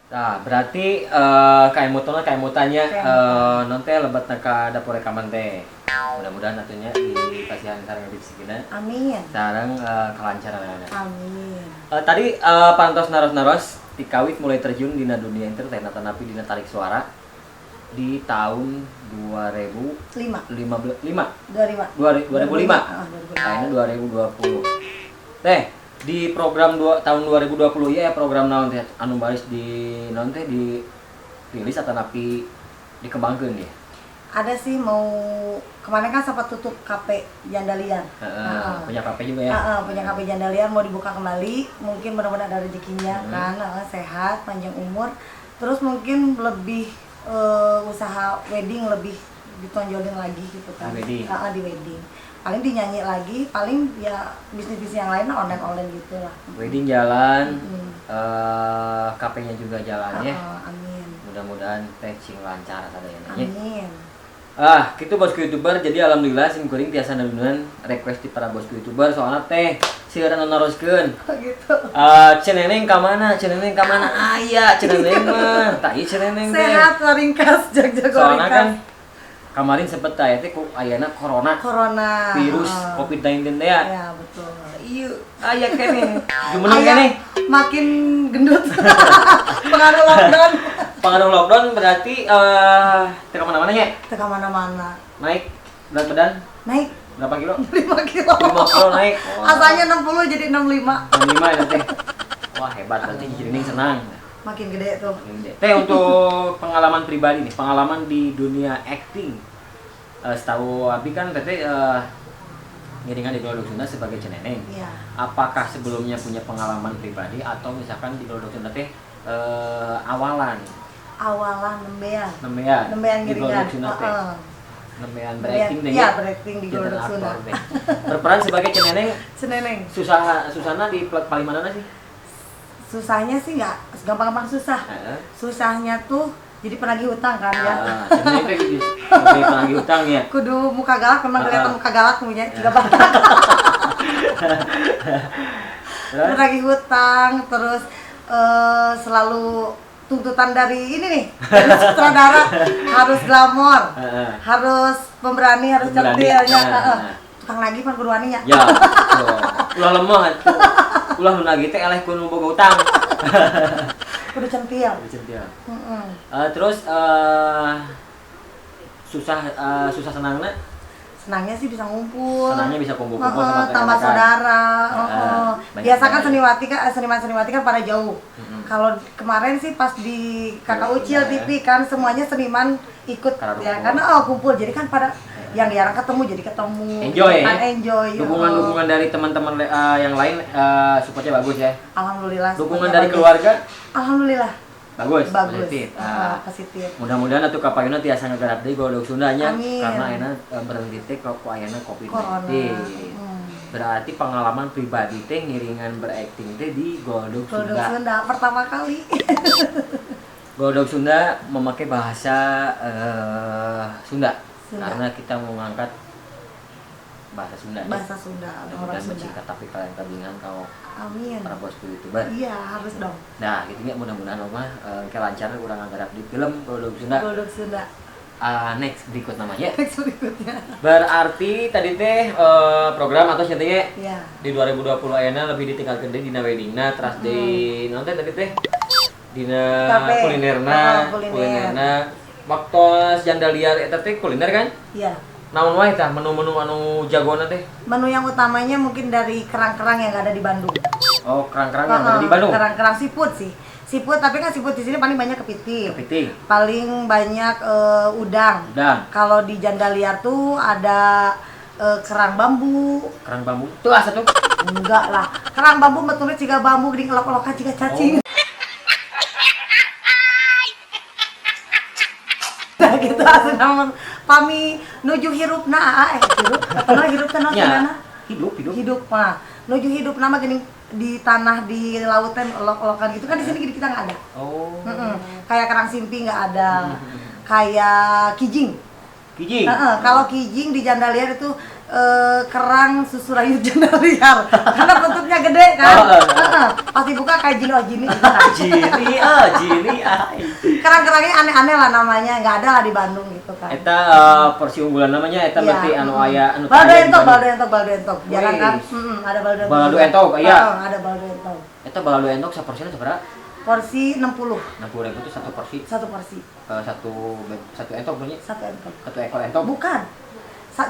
Nah, berarti kayak mutona kayak mutanya non teh lebat ka dapur rekaman teh. Mudah-mudahan atunya dikasihan sareng di sikina. Amin. Sareng kelancaran. Amin. Tadi pantos naros-naros tikawit mulai terjun dina dunia entertain atau napi dina tarik suara di tahun 2015 2005. Kayaknya 2020. Teh di program tahun 2020 ya program naon teh anu baris di naon teh di rilis atau napi dikembangkeun ya. Ada sih mau kemarin kan sempat tutup kafe Jandalian. Punya kafe juga ya. Punya kafe Jandalian mau dibuka kembali, mungkin benar-benar ada rezekinya kan, sehat, panjang umur. Terus mungkin lebih usaha wedding lebih ditonjolin lagi gitu kan. Di wedding. Paling dinyanyi lagi, paling ya bisnis-bisnis yang lain online gitu lah. Wedding jalan, kafenya juga jalan ya. Amin. Mudah-mudahan teh cing lancar sadayana nya. Amin. Gitu bosku YouTuber, jadi alhamdulillah sim kuring tiasa nadunan request di para bosku YouTuber soalnya teh seueur anu naroskeun. Gitu. Ceneneng ka mana? Ceneneng ka mana? Aya ceneneng mah. Tah ieu ceneneng teh. Sehat ringkas, jag-jago ringkas. Soalnya kan kemarin sempet aya teh ku ayana corona virus COVID-19 teh ya. Ya, betul. Ieu aya keneh. Jumeneng keneh. Makin gendut. Pengaruh lockdown. Pengaruh lockdown berarti teu ka mana-mana nya. Teu ka mana-mana. Naik berat badan? Naik Berapa kilo? 5 kilo. 5 kilo naik. Asalnya 60 jadi 65. 65 ya teh. Wah, hebat berarti Jirining senang. Makin gede tuh. Teh untuk pengalaman pribadi nih, pengalaman di dunia acting. Setahu Abi kan teteh ngiringan di Glodok Sunda sebagai ceneneng. Iya. Apakah sebelumnya punya pengalaman pribadi atau misalkan di Glodok Sunda teh awalan nembean di ngiringan. Glodok Sunda teh. Nembean berakting deh. Iya, berakting di Glodok Sunda. Berperan sebagai ceneneng. Ceneneng. Susahna di paling mana sih? Susahnya sih nggak gampang-gampang susah. Susahnya tuh jadi penagih utang kan ya. Ceneneng teh sebagai penagih utang ya. Kudu muka galak, memang kelihatan muka galak punya tiga batak. Penagih hutang, terus selalu tuntutan dari ini nih, dari sutradara harus glamor, harus pemberani, harus centilnya. Tukang nagih pan kudu wani nya. Ya. Ulah lemah atuh. Ulah nu nagih teh eleh kudu boga utang. Kudu centil. Terus susah senangnya? Senangnya sih bisa ngumpul. Senangnya bisa kumpul-kumpul sama tambah saudara. Biasa kan banyak. seniman-seniwati kan pada jauh. Kalau kemarin sih pas di Kakak Ucil TV kan semuanya seniman ikut ya karena kumpul jadi kan pada yang jarang ketemu jadi ketemu. Enjoy. Dukungan dari teman-teman yang lain supportnya bagus ya. Alhamdulillah. Dukungan dari keluarga? Alhamdulillah. Bagus. Positif. Positif. Mudah-mudahan atuh kapayuna tiasa ngagarap deui Glodok Sunda nya karena ayeuna berhenti teh ku ayeuna COVID-19. Berarti pengalaman pribadi teh ngiringan berakting teh di Glodok Sunda. Pertama kali. Glodok Sunda memakai bahasa Sunda. Karena kita mau ngangkat bahasa Sunda. Bahasa Sunda. Orang Sunda. Tapi kalian kabingan kalau amin. Para bosku YouTuber. Iya, harus dong. Nah, gitu ya mudah-mudahan mah kelancar urang nggarap di film Glodok Sunda. Glodok Sunda. Next berikut namanya. Next berikutnya. Berarti tadi teh program atau nyatanya iya. Di 2020 ayeuna lebih ditinggalkeun deui dina weddingna terus di naon teh tadi teh dina kulinerna waktu Jandaliar eta teh kuliner kan? Iya. Naon wae tah menu-menu anu jagona teh? Menu yang utamanya mungkin dari kerang-kerang yang ada di Bandung. Oh, kerang-kerang yang ada di Bandung. Kerang-kerang seafood sih. Seafood, tapi kan seafood di sini paling banyak kepiting. Paling banyak udang. Kalau di Jandaliar tuh ada kerang bambu. Kerang bambu? Tuh asa tuh? Enggak lah. Kerang bambu betulnya ciga bambu geuning elok-elokan ciga cacing. Nah gitu asa nama pami nuju hirupna hirup teh naon gimana? Hidup mah. Nuju hidup nama geuning di tanah di lautan elok-elokan gitu kan di sini kita nggak ada. Kayak kerang simpi nggak ada. Kayak kijing. Kalau kijing di Jandaliar itu kerang susu rayu janda liar karena bentuknya gede kan. Pasti buka kayak jini Jini kerang-kerangnya aneh-aneh lah namanya, nggak ada lah di Bandung gitu kan. Eta porsi unggulan namanya eta berarti anu aya anu baldo entok jangan kan. Ada baldo entok aya. Ada baldo entok. Eta baldo entok saporsina sabaraha? Porsi 60. 60.000 itu satu porsi. Satu porsi. Satu entok bunyi? Satu entok. Satu ekor entok? Bukan.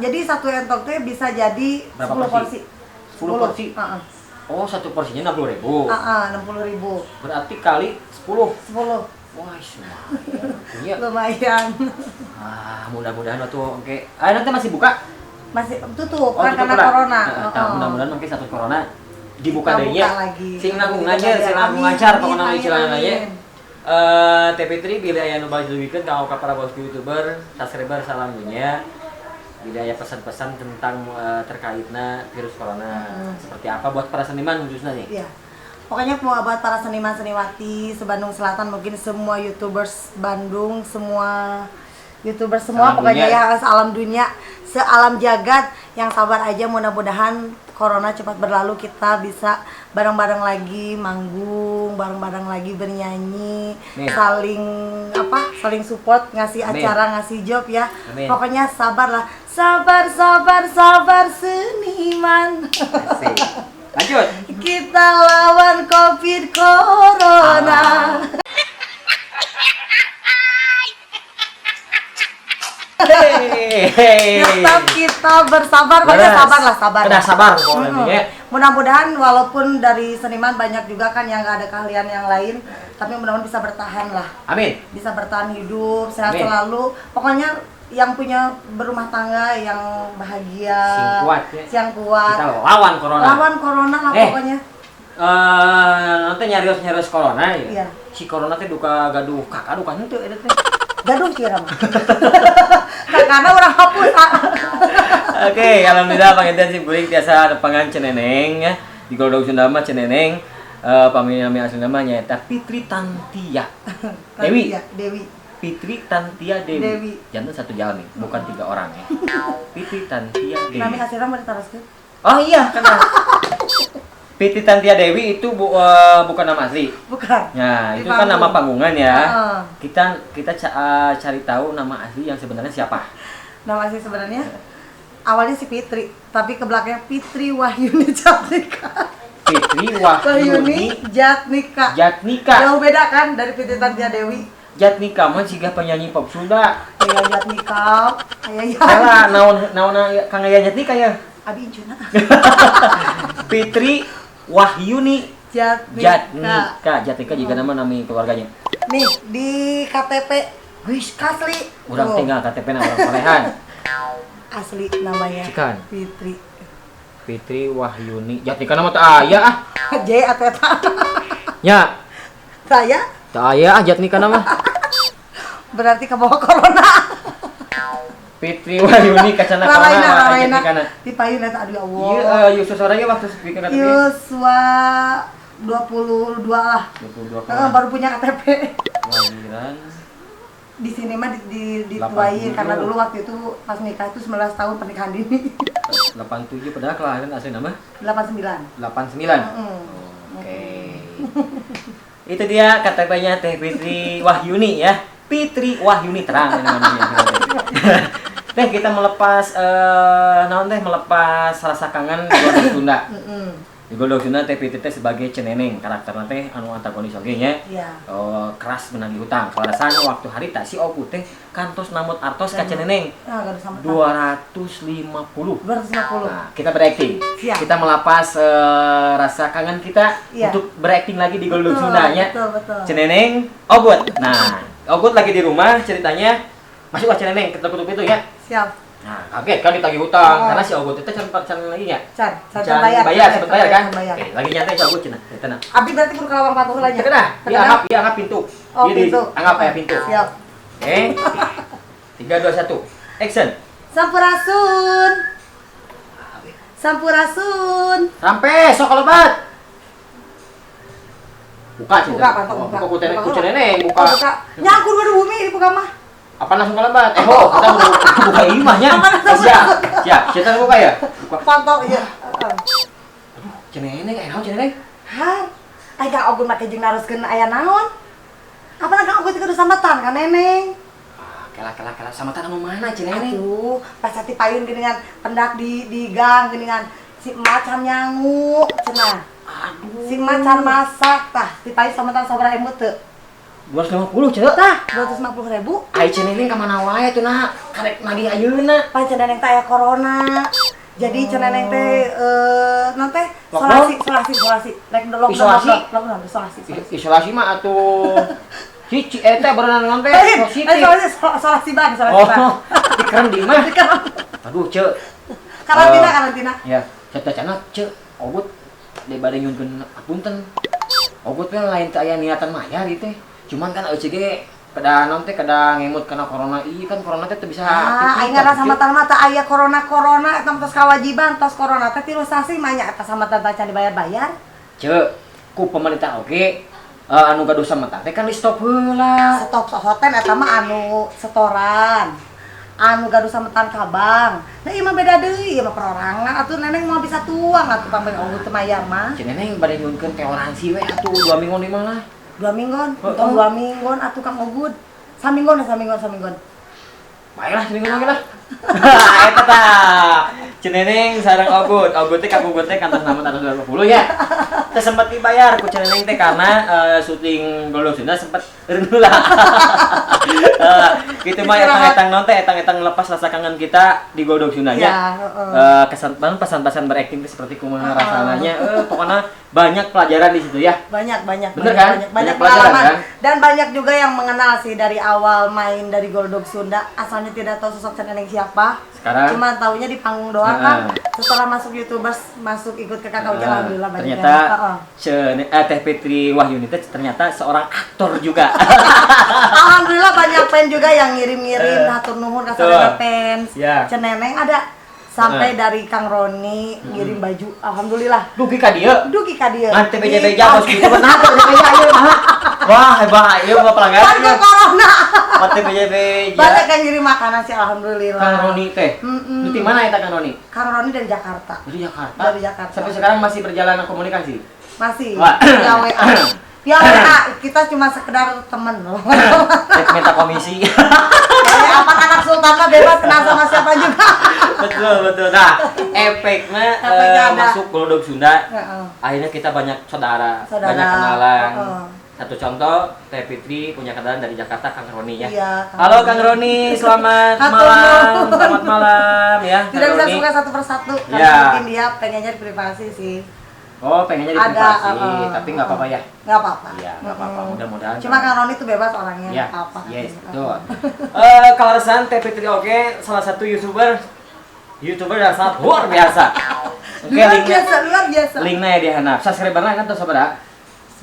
Jadi satu entok tuh bisa jadi 10 porsi. 10 porsi? Oh, satu porsinya 60.000. 60.000. Berarti kali 10. 10. Wah, lumayan. Lumayan. Mudah-mudahan tuh oke. Nanti masih buka? Masih tutup kan karena corona. Mudah-mudahan mungkin satu corona dibuka deui lagi. Sing nanggung ngajar pokona istilah nya. TP3 bila aya nu bajulikeun ka para bos YouTuber, subscriber salam dunia. Bila aya pesan-pesan tentang terkaitna virus corona. Seperti apa buat para seniman khususnya nih? Iya. Pokoknya buat para seniman-seniwati se-Bandung Selatan, mungkin semua YouTubers Bandung, semua YouTubers semua pokoknya ya se-alam dunia, se-alam jagat yang sabar aja, mudah-mudahan corona cepat berlalu, kita bisa bareng-bareng lagi manggung, bareng-bareng lagi bernyanyi, saling support, ngasih acara, ngasih job ya. Pokoknya sabarlah, sabar seniman. Lanjut. Kita lawan COVID corona. Tetap kita bersabar, sabar. Udah sabar pokoknya. Mudah-mudahan walaupun dari seniman banyak juga kan yang gak ada keahlian yang lain, tapi mudah-mudahan bisa bertahan lah. Amin. Bisa bertahan hidup, sehat selalu. Pokoknya yang punya berumah tangga yang bahagia, siang kuat. Kita lawan corona lah pokoknya. Nanti nyarios corona ya. Iya. Si corona teh duka gaduh kakak duka henteu eta teh. Gaduh kira mah. Karena orang hapus. Oke, alhamdulillah panginten si bulik tiasa nepangan ceneneng ya. Di Golodog Sunda mah ceneneng. Pami asli namanya eta Fitri Tantia Dewi. Fitri Tantia Dewi. Jantan satu jalan nih, bukan 3 orang ya. Fitri Tantia Dewi. Nami aslinya mau ditaraskeun? Oh iya, kan. Fitri Tantia Dewi itu bukan nama asli. Bukan. Ya, itu kan nama panggungan ya. Kita cari tahu nama asli yang sebenarnya siapa. Nama asli sebenarnya awalnya si Fitri, tapi ke belakangnya Fitri Wahyuni Jatnika. Fitri Wahyuni Jatnika. Jauh beda kan dari Fitri Tantia Dewi. Jatnika mah siga penyanyi pop Sunda. Aya Jatnika, aya ya. Salah, naon Kang aya Jatnika ya. Abi incuna. Fitri Wahyuni Jatnika juga nama keluarganya. Nih di KTP wis asli. Urang tinggal KTP na orang Korean. Asli namanya Cikan. Fitri Wahyuni Jatnika nama teu aya ah. J ateta. Nya. Saya? Teu aya Jatnika nama. Berarti kebawa corona. Fitri Wahyuni kacana corona. Di payun eta aduh Allah. Iya, Yuswa soranya waktu speaker KTP. Yuswa 22 lah. 22. Baru punya KTP. Lahiran di sini mah dituain karena dulu waktu itu pas nikah itu 19 tahun pernikahan dini. 87 padahal kelahiran asli nama? 89. Oke. Itu dia KTP-nya Teh Fitri Wahyuni ya. Fitri Wahyuni terang namanya. Teh kita melepas melepas rasa kangen di Golodog Sunda. Di Golodog Sunda Teh Fitri sebagai ceneneng, karakterna teh anu antagonis oge nya. Keras menagih hutang. Kalasan waktu harita si Ogu teh kantos namut artos ka ceneneng. 250. Nah, kita berakting. Kita melepas rasa kangen kita untuk berakting lagi di Golodog Sunda nya. Betul. Ceneneng Ogut. Nah, Ogut lagi di rumah ceritanya masuklah ceneneng ketuk-ketuk itu ya. Siap. Nah, kaget kan ditagih hutang karena si Ogut itu can lagi nya. Can bayar kan? Oke, lagi nyantai si Ogut cenah. Tenang. Abi berarti kudu kalawang patuh lah nya. Cenah. Dia anggap pintu. Oh, pintu. Anggap aya pintu. Siap. Oke. 3 2 1. Action. Sampurasun. Sampai sok kalebat. Buka cinta. Buka. Buka ceneneng, buka. Nyakur baru bumi dibuka mah. Apa langsung kalebat? Kita buka imahnya. Siap, kita buka ya. Buka. Pantau ya. Ceneneng aya naon ceneneng? Hah? Ai Kang Ogun make jeung naruskeun aya naon? Apa Kang Ogun kudu sambatan ka Neneng? Kela samatan anu mana ceneneng? Aduh, pas hati payun geuningan pendak di gang geuningan si macan nyangu cenah. Aduh. Si macan masak tah, di payun sambatan sabaraha emut teu? 250 ceuk. Tah, 250.000. Ai ceneneng ka mana wae tuh nah, karek nagih ayeuna. Pan ceneneng teh aya corona. Jadi ceneneng teh non teh isolasi. Like lockdown, isolasi. Isolasi mah atuh cici eta berenang ngan teh isolasi ban. Dikerem di mah. Aduh, ceuk. Karantina. Ya, cenah ceuk, ogut dibade nyunkeun apunten. Ogut teh lain teh aya niatan mayar ieu teh. Cuman kan eueuh ge kada naon teh kada ngemut karena corona ieu kan corona teh teu bisa aing ngaran samatan mah teh aya corona eta mah tos kawajiban tos corona teh tilu sasi mah nya eta samatan can dibayar-bayar. Ceuk, ku pemerintah oge anu gaduh samatan teh kan di stop heula. Stop hotel eta mah anu setoran. Anu gaduh samatan kabang. Nah ieu mah beda deui, ieu mah perorangan atuh Neneng mau bisa tuang atuh pameng ogut teu mayar mah. Ceneneng bade nyunkeun toleransi we atuh 2 minggu di mana? 2 minggon, untung 2 minggon atuh Kang Ogut. Saminggon. Baiklah, seminggu lagi lah. Eta tah. Ceneneng sareng Ogut teh kagugut teh kantos nama 120 ya. Teh sempat dibayar ku Ceneneng teh karena syuting Golong Sunda sempat eureun heula. Kitu mah etang-etang naon teh etang-etang lepas rasa kangen kita di Golong Sunda nya. Kesan pesan-pesan berakting teh seperti kumaha rasana nya. Pokoknya banyak pelajaran di situ ya. Banyak. Bener kan? Banyak pelajaran pengalaman kan? dan banyak juga yang mengenal sih dari awal main dari Goldog Sunda asalnya tidak tahu sosok Ceneneng siapa. Sekarang cuma taunya di panggung doang kan. Setelah masuk YouTubers, masuk ikut ke Kakak Ujang alhamdulillah banyak. Ternyata Teh Fitri Wahyuni teh ternyata seorang aktor juga. Alhamdulillah banyak fans juga yang ngirim-ngirim hatur nuhun ka sadaya fans. Ceneneng ada sampai dari Kang Roni ngirim baju, alhamdulillah. Dugi ka dieu. Ngan teh beja-beja bos kitu benar teh beja ieu mah. Wah, hebat ieu mah pelanggaran. Kan corona. Teh beja-beja. Banyak yang ngirim makanan sih alhamdulillah. Kang Roni teh. Di mana eta Kang Roni? Kang Roni dari Jakarta. Dari Jakarta. Sampai sekarang masih berjalan komunikasi. Masih. Ya WA. Ya kita cuma sekedar temen loh. Minta komisi. Apa anak sultan mah bebas kenal sama siapa juga. Betul. Nah, efeknya masuk Golong Sunda. Akhirnya kita banyak saudara. Banyak kenalan. Satu contoh, Teh Fitri punya kenalan dari Jakarta, Kang Roni ya. Iya, halo Kang Roni, selamat malam ya. Tidak bisa suka satu persatu, karena ya. Mungkin dia pengennya di privasi sih. Oh, pengennya di privasi, tapi nggak apa-apa ya? Nggak apa-apa. Iya, nggak apa-apa, mudah-mudahan. Cuma Kang Roni itu bebas orangnya, ya. apa-apa. Yes, betul. Kalau resan Teh Fitri oke, salah satu YouTuber yang sangat luar biasa. Oke, luar biasa. Linknya ya di handap. Subscribernya kan tuh saudara?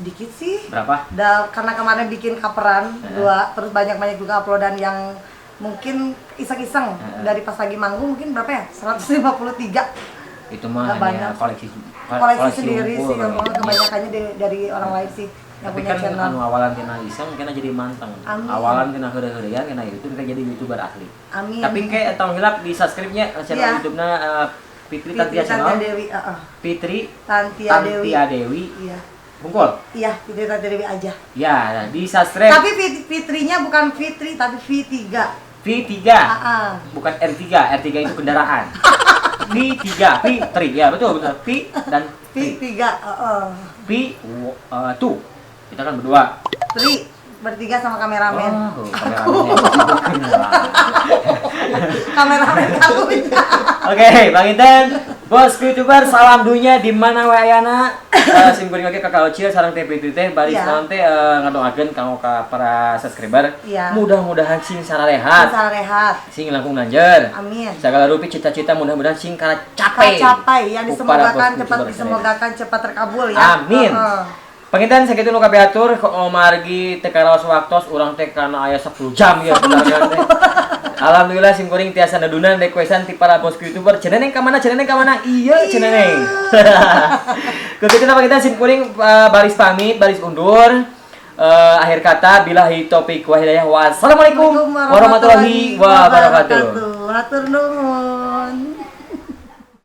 Sedikit sih. Berapa? Karena kemarin bikin coveran 2, terus banyak juga uploadan yang mungkin iseng-iseng dari pas lagi manggung mungkin berapa ya? 153. Itu mah hanya koleksi sendiri sih, kebanyakannya dari orang lain sih yang tapi punya kan channel. anu awalan tina iseng kena jadi manteng. Amin. Awalan tina heureun-heurean kena YouTube kita jadi YouTuber asli. Amin. Tapi kayak tong hilap di subscribe-nya channel YouTube-na Fitri Tantia Channel. Fitri Tantia Dewi. Iya. Bungkul? Iya, Fitri Tantia Dewi aja. Ya, di subscribe. Tapi Fitrinya bukan Fitri tapi V3. V3. Bukan R3. R3 itu kendaraan. V3, Fitri. Ya, betul. V dan V3. V2. Kita kan berdua. Bertiga sama kameramen. Kameramen kalunya. Oke, Bang Inten, bos YouTuber salam dunya di mana we ayana? Sim kuring oge Kakak Ocil sareng Teh Fitri teh bari salam teh ngadoakeun kanggo ka para subscriber. Mudah-mudahan sing sararehat. Sing langkung lanjeur. Amin. Segala rupi cita-cita mudah-mudahan sing capai. Yang disemogakan cepat terkabul ya. Amin. Pengintan sakitu nu kabeh atur margi teh karaos waktos urang teh kana aya 10 jam ya beneran teh. Alhamdulillah sim kuring tiasa nadunan requestan ti para bos YouTuber. Ceneneng ka mana? Iya, Ceneneng. Kekitu pengintan sim kuring baris pamit, baris undur. Akhir kata billahi taufik wa hidayah. Wassalamualaikum warahmatullahi wabarakatuh. Hatur nuhun.